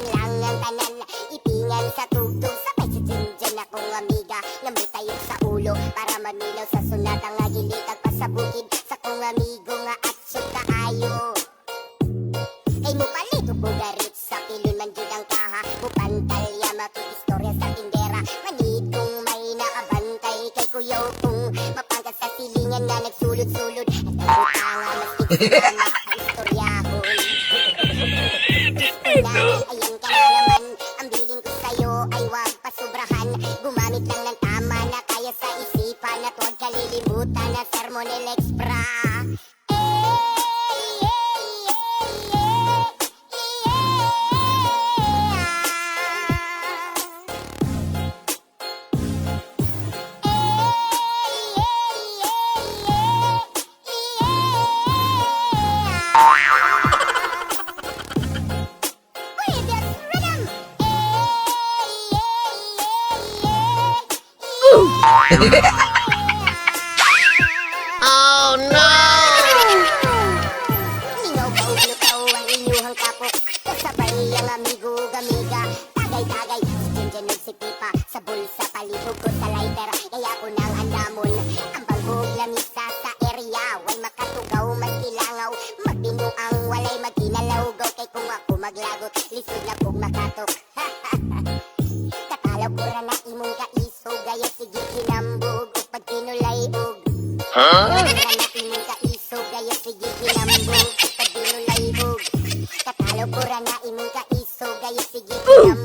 Ipingan lang ang tanan, ipingan sa tugtog. Sabay sa dyan akong amiga, namutayo sa ulo para maminaw sa sunat ang agilitag pa sa bukid. Sa kong amigo nga atsyo kaayo. Kay mo palito ko garit sa kilon man jud ang kaha. Mupantalya makikistorya sa tindera. Manid kung may nakabantay kay kuyaw kung mapangkat sa silingan nga nagsulod-sulod. At ang butanga mas ikita makakaistoryahon. Ayan ka na naman, ang biling ko sa'yo ay wag pasubrahan. Gumamit lang ng tama na kaya sa isipan at huwag kalilimutan na sermonel expra. Oh no! Lingaw ka uglukaw ang inyuhang kapok. Kasabay ang amigo gamiga. Tagay-tagay, dyan si pipa. Sa bulsa palibog ko sa lighter. Kaya ko nang andamon. Ang banggog lamisa sa area. Way makatugaw, magkilangaw. Magbinuang walay magkinalawgaw. Kay kung ako maglagot, lisod na kong makatok. Katalaw ko ra na imong kaiso. Gaya sige kinambog. O pag pinulay og. Imong kaiso. Gaya sige kinambog. O pag pinulay og. Katalaw ko ra na imong kaiso. Gaya sige kinambog.